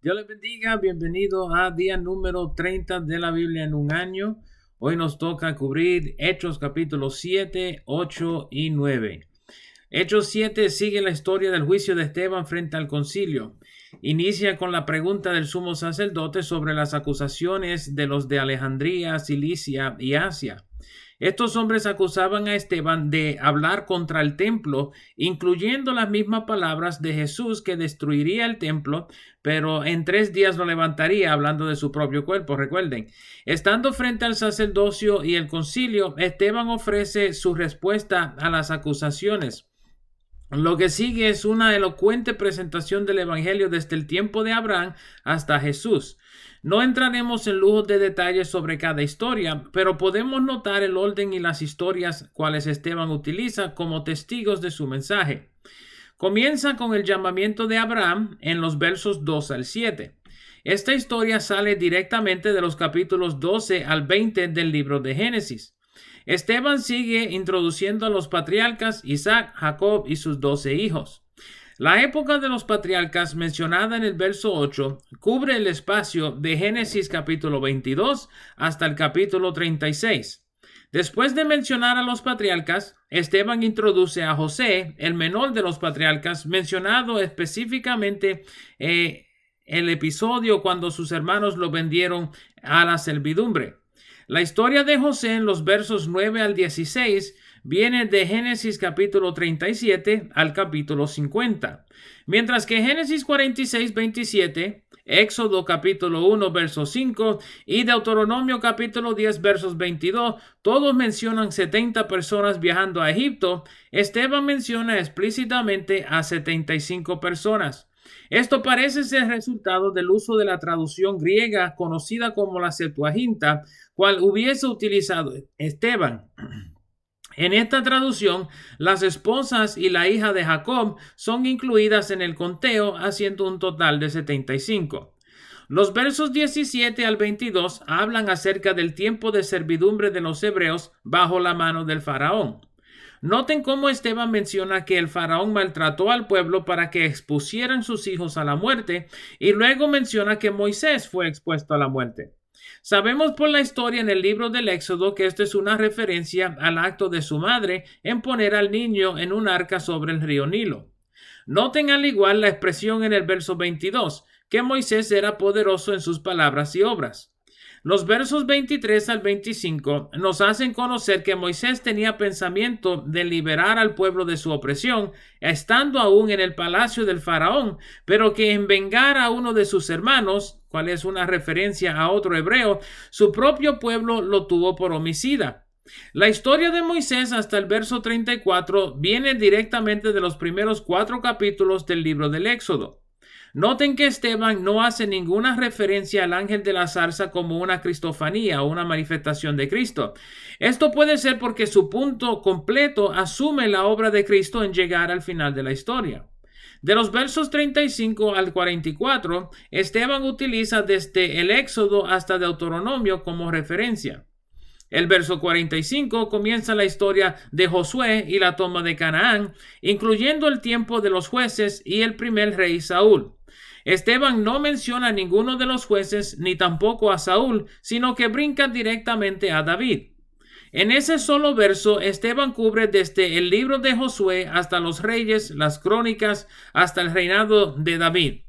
Dios les bendiga, bienvenido a día número 30 de la Biblia en un año. Hoy nos toca cubrir Hechos capítulos 7, 8 y 9. Hechos 7 sigue la historia del juicio de Esteban frente al concilio. Inicia con la pregunta del sumo sacerdote sobre las acusaciones de los de Alejandría, Cilicia y Asia. Estos hombres acusaban a Esteban de hablar contra el templo, incluyendo las mismas palabras de Jesús que destruiría el templo, pero en 3 días lo levantaría, hablando de su propio cuerpo. Recuerden, estando frente al sacerdocio y el concilio, Esteban ofrece su respuesta a las acusaciones. Lo que sigue es una elocuente presentación del Evangelio desde el tiempo de Abraham hasta Jesús. No entraremos en lujos de detalles sobre cada historia, pero podemos notar el orden y las historias cuales Esteban utiliza como testigos de su mensaje. Comienza con el llamamiento de Abraham en los versos 2 al 7. Esta historia sale directamente de los capítulos 12 al 20 del libro de Génesis. Esteban sigue introduciendo a los patriarcas Isaac, Jacob y sus 12 hijos. La época de los patriarcas mencionada en el verso 8 cubre el espacio de Génesis capítulo 22 hasta el capítulo 36. Después de mencionar a los patriarcas, Esteban introduce a José, el menor de los patriarcas, mencionado específicamente el episodio cuando sus hermanos lo vendieron a la servidumbre. La historia de José en los versos 9 al 16 viene de Génesis capítulo 37 al capítulo 50, mientras que Génesis 46, 27, Éxodo capítulo 1 verso 5 y Deuteronomio capítulo 10 versos 22, todos mencionan 70 personas viajando a Egipto. Esteban menciona explícitamente a 75 personas. Esto parece ser resultado del uso de la traducción griega conocida como la Septuaginta, cual hubiese utilizado Esteban. En esta traducción, las esposas y la hija de Jacob son incluidas en el conteo, haciendo un total de 75. Los versos 17 al 22 hablan acerca del tiempo de servidumbre de los hebreos bajo la mano del faraón. Noten cómo Esteban menciona que el faraón maltrató al pueblo para que expusieran sus hijos a la muerte, y luego menciona que Moisés fue expuesto a la muerte. Sabemos por la historia en el libro del Éxodo que esto es una referencia al acto de su madre en poner al niño en un arca sobre el río Nilo. Noten al igual la expresión en el verso 22, que Moisés era poderoso en sus palabras y obras. Los versos 23 al 25 nos hacen conocer que Moisés tenía pensamiento de liberar al pueblo de su opresión, estando aún en el palacio del faraón, pero que en vengar a uno de sus hermanos, cual es una referencia a otro hebreo, su propio pueblo lo tuvo por homicida. La historia de Moisés hasta el verso 34 viene directamente de los primeros 4 capítulos del libro del Éxodo. Noten que Esteban no hace ninguna referencia al ángel de la zarza como una cristofanía o una manifestación de Cristo. Esto puede ser porque su punto completo asume la obra de Cristo en llegar al final de la historia. De los versos 35 al 44, Esteban utiliza desde el Éxodo hasta Deuteronomio como referencia. El verso 45 comienza la historia de Josué y la toma de Canaán, incluyendo el tiempo de los jueces y el primer rey Saúl. Esteban no menciona a ninguno de los jueces ni tampoco a Saúl, sino que brinca directamente a David. En ese solo verso, Esteban cubre desde el libro de Josué hasta los reyes, las crónicas, hasta el reinado de David.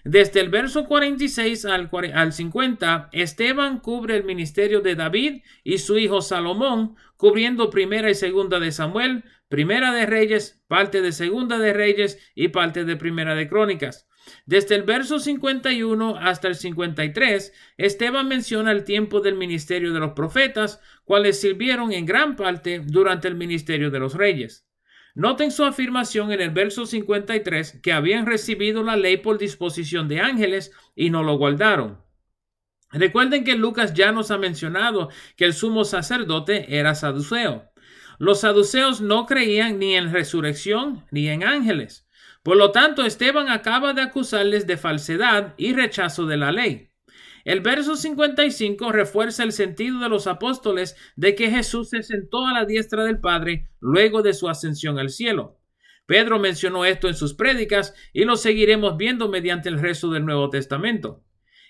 Desde el verso 46 al 50, Esteban cubre el ministerio de David y su hijo Salomón, cubriendo primera y segunda de Samuel, primera de Reyes, parte de segunda de Reyes y parte de primera de Crónicas. Desde el verso 51 hasta el 53, Esteban menciona el tiempo del ministerio de los profetas, cuales sirvieron en gran parte durante el ministerio de los reyes. Noten su afirmación en el verso 53 que habían recibido la ley por disposición de ángeles y no lo guardaron. Recuerden que Lucas ya nos ha mencionado que el sumo sacerdote era saduceo. Los saduceos no creían ni en resurrección ni en ángeles. Por lo tanto, Esteban acaba de acusarles de falsedad y rechazo de la ley. El verso 55 refuerza el sentido de los apóstoles de que Jesús se sentó a la diestra del Padre luego de su ascensión al cielo. Pedro mencionó esto en sus prédicas y lo seguiremos viendo mediante el resto del Nuevo Testamento.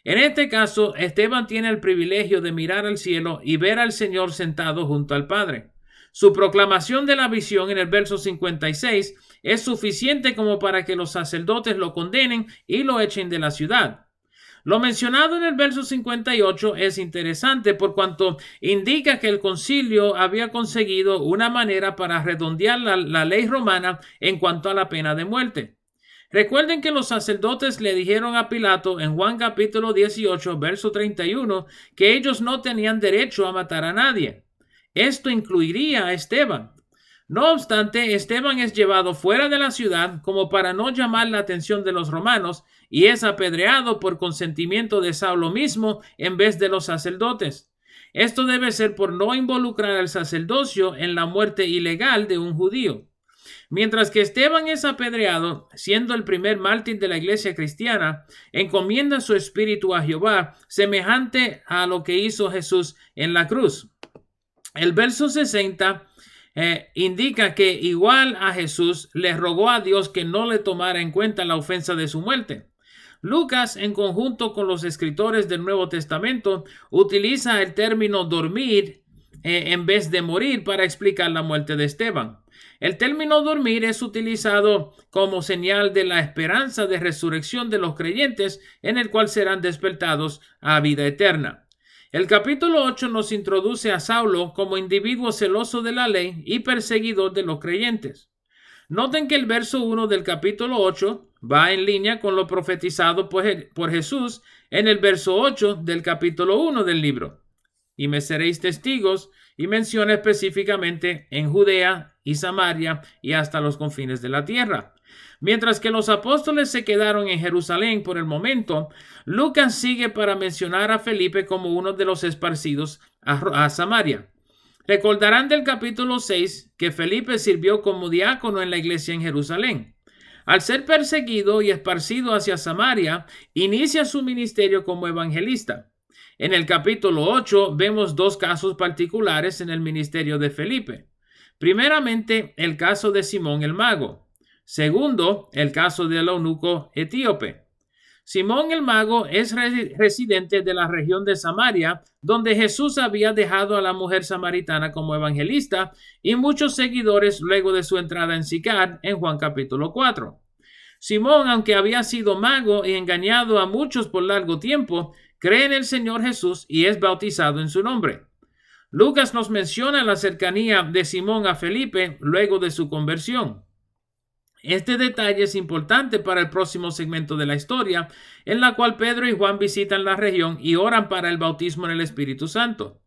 En este caso, Esteban tiene el privilegio de mirar al cielo y ver al Señor sentado junto al Padre. Su proclamación de la visión en el verso 56 es suficiente como para que los sacerdotes lo condenen y lo echen de la ciudad. Lo mencionado en el verso 58 es interesante por cuanto indica que el concilio había conseguido una manera para redondear la ley romana en cuanto a la pena de muerte. Recuerden que los sacerdotes le dijeron a Pilato en Juan capítulo 18, verso 31, que ellos no tenían derecho a matar a nadie. Esto incluiría a Esteban. No obstante, Esteban es llevado fuera de la ciudad como para no llamar la atención de los romanos y es apedreado por consentimiento de Saulo mismo en vez de los sacerdotes. Esto debe ser por no involucrar al sacerdocio en la muerte ilegal de un judío. Mientras que Esteban es apedreado, siendo el primer mártir de la iglesia cristiana, encomienda su espíritu a Jehová, semejante a lo que hizo Jesús en la cruz. El verso 60 indica que igual a Jesús le rogó a Dios que no le tomara en cuenta la ofensa de su muerte. Lucas, en conjunto con los escritores del Nuevo Testamento, utiliza el término dormir en vez de morir para explicar la muerte de Esteban. El término dormir es utilizado como señal de la esperanza de resurrección de los creyentes, en el cual serán despertados a vida eterna. El capítulo 8 nos introduce a Saulo como individuo celoso de la ley y perseguidor de los creyentes. Noten que el verso 1 del capítulo 8 va en línea con lo profetizado por Jesús en el verso 8 del capítulo 1 del libro. Y me seréis testigos, y menciona específicamente en Judea y Samaria y hasta los confines de la tierra. Mientras que los apóstoles se quedaron en Jerusalén por el momento, Lucas sigue para mencionar a Felipe como uno de los esparcidos a Samaria. Recordarán del capítulo 6 que Felipe sirvió como diácono en la iglesia en Jerusalén. Al ser perseguido y esparcido hacia Samaria, inicia su ministerio como evangelista. En el capítulo 8 vemos dos casos particulares en el ministerio de Felipe. Primeramente, el caso de Simón el mago. Segundo, el caso del eunuco etíope. Simón el mago es residente de la región de Samaria, donde Jesús había dejado a la mujer samaritana como evangelista y muchos seguidores luego de su entrada en Sicar en Juan capítulo 4. Simón, aunque había sido mago y engañado a muchos por largo tiempo, cree en el Señor Jesús y es bautizado en su nombre. Lucas nos menciona la cercanía de Simón a Felipe luego de su conversión. Este detalle es importante para el próximo segmento de la historia, en la cual Pedro y Juan visitan la región y oran para el bautismo en el Espíritu Santo.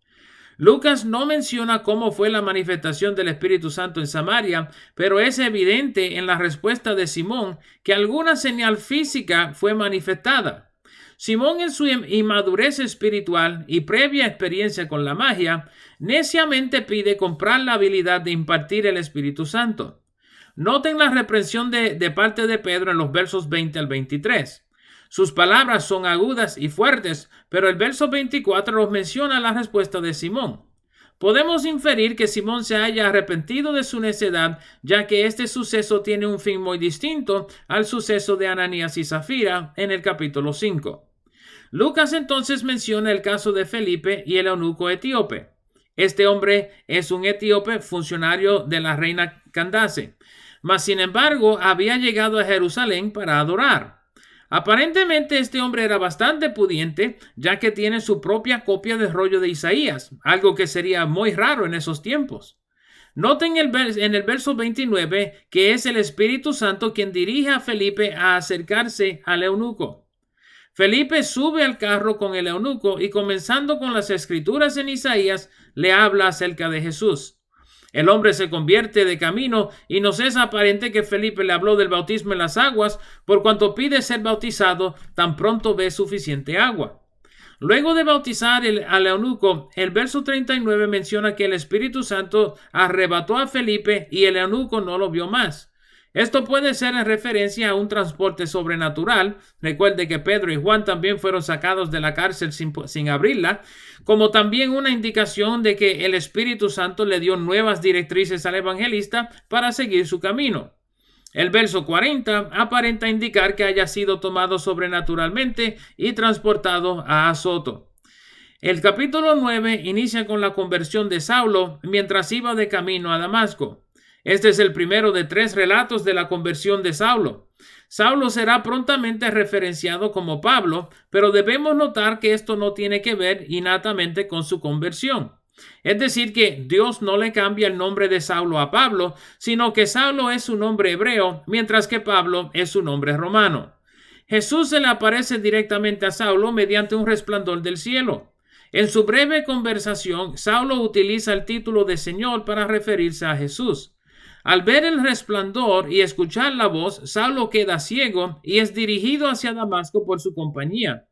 Lucas no menciona cómo fue la manifestación del Espíritu Santo en Samaria, pero es evidente en la respuesta de Simón que alguna señal física fue manifestada. Simón, en su inmadurez espiritual y previa experiencia con la magia, neciamente pide comprar la habilidad de impartir el Espíritu Santo. Noten la reprensión de parte de Pedro en los versos 20 al 23. Sus palabras son agudas y fuertes, pero el verso 24 nos menciona la respuesta de Simón. Podemos inferir que Simón se haya arrepentido de su necedad, ya que este suceso tiene un fin muy distinto al suceso de Ananías y Zafira en el capítulo 5. Lucas entonces menciona el caso de Felipe y el eunuco etíope. Este hombre es un etíope funcionario de la reina Candace, mas sin embargo había llegado a Jerusalén para adorar. Aparentemente este hombre era bastante pudiente, ya que tiene su propia copia del rollo de Isaías, algo que sería muy raro en esos tiempos. Noten en el verso 29 que es el Espíritu Santo quien dirige a Felipe a acercarse al eunuco. Felipe sube al carro con el eunuco y comenzando con las escrituras en Isaías, le habla acerca de Jesús. El hombre se convierte de camino y nos es aparente que Felipe le habló del bautismo en las aguas, por cuanto pide ser bautizado tan pronto ve suficiente agua. Luego de bautizar al eunuco, el verso 39 menciona que el Espíritu Santo arrebató a Felipe y el eunuco no lo vio más. Esto puede ser en referencia a un transporte sobrenatural. Recuerde que Pedro y Juan también fueron sacados de la cárcel sin abrirla, como también una indicación de que el Espíritu Santo le dio nuevas directrices al evangelista para seguir su camino. El verso 40 aparenta indicar que haya sido tomado sobrenaturalmente y transportado a Azoto. El capítulo 9 inicia con la conversión de Saulo mientras iba de camino a Damasco. Este es el primero de 3 relatos de la conversión de Saulo. Saulo será prontamente referenciado como Pablo, pero debemos notar que esto no tiene que ver innatamente con su conversión. Es decir, que Dios no le cambia el nombre de Saulo a Pablo, sino que Saulo es su nombre hebreo, mientras que Pablo es su nombre romano. Jesús se le aparece directamente a Saulo mediante un resplandor del cielo. En su breve conversación, Saulo utiliza el título de Señor para referirse a Jesús. Al ver el resplandor y escuchar la voz, Saulo queda ciego y es dirigido hacia Damasco por su compañía.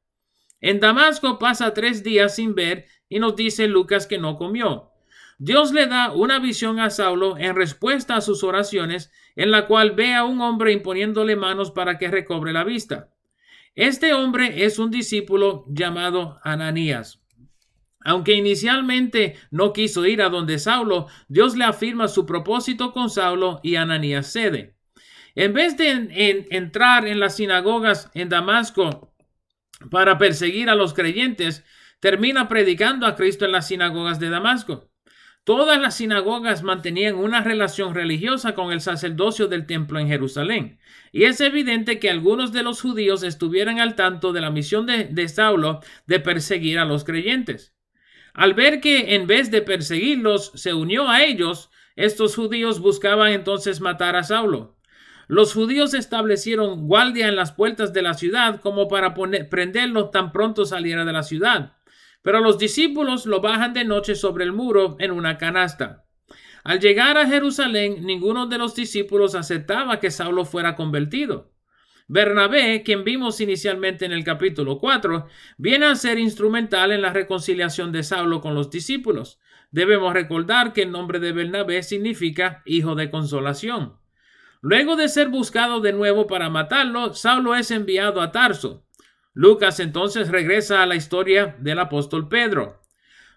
En Damasco pasa 3 días sin ver y nos dice Lucas que no comió. Dios le da una visión a Saulo en respuesta a sus oraciones, en la cual ve a un hombre imponiéndole manos para que recobre la vista. Este hombre es un discípulo llamado Ananías. Aunque inicialmente no quiso ir a donde Saulo, Dios le afirma su propósito con Saulo y Ananías cede. En vez de entrar en las sinagogas en Damasco para perseguir a los creyentes, termina predicando a Cristo en las sinagogas de Damasco. Todas las sinagogas mantenían una relación religiosa con el sacerdocio del templo en Jerusalén, y es evidente que algunos de los judíos estuvieran al tanto de la misión de Saulo de perseguir a los creyentes. Al ver que en vez de perseguirlos se unió a ellos, estos judíos buscaban entonces matar a Saulo. Los judíos establecieron guardia en las puertas de la ciudad como para prenderlo tan pronto saliera de la ciudad. Pero los discípulos lo bajan de noche sobre el muro en una canasta. Al llegar a Jerusalén, ninguno de los discípulos aceptaba que Saulo fuera convertido. Bernabé, quien vimos inicialmente en el capítulo 4, viene a ser instrumental en la reconciliación de Saulo con los discípulos. Debemos recordar que el nombre de Bernabé significa hijo de consolación. Luego de ser buscado de nuevo para matarlo, Saulo es enviado a Tarso. Lucas entonces regresa a la historia del apóstol Pedro.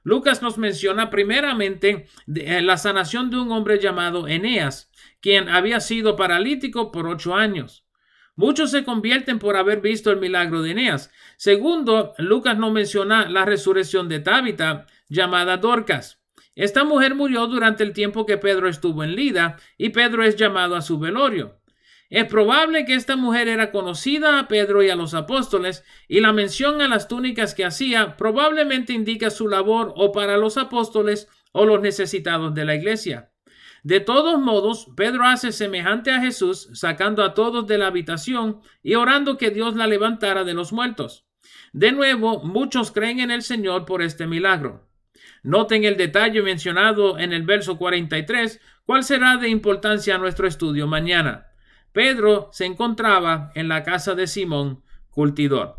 Lucas nos menciona primeramente la sanación de un hombre llamado Eneas, quien había sido paralítico por 8 años. Muchos se convierten por haber visto el milagro de Eneas. Segundo, Lucas nos menciona la resurrección de Tabita, llamada Dorcas. Esta mujer murió durante el tiempo que Pedro estuvo en Lida y Pedro es llamado a su velorio. Es probable que esta mujer era conocida a Pedro y a los apóstoles, y la mención a las túnicas que hacía probablemente indica su labor o para los apóstoles o los necesitados de la iglesia. De todos modos, Pedro hace semejante a Jesús, sacando a todos de la habitación y orando que Dios la levantara de los muertos. De nuevo, muchos creen en el Señor por este milagro. Noten el detalle mencionado en el verso 43, cuál será de importancia a nuestro estudio mañana. Pedro se encontraba en la casa de Simón, curtidor.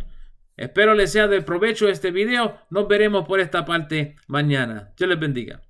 Espero les sea de provecho este video. Nos veremos por esta parte mañana. Dios les bendiga.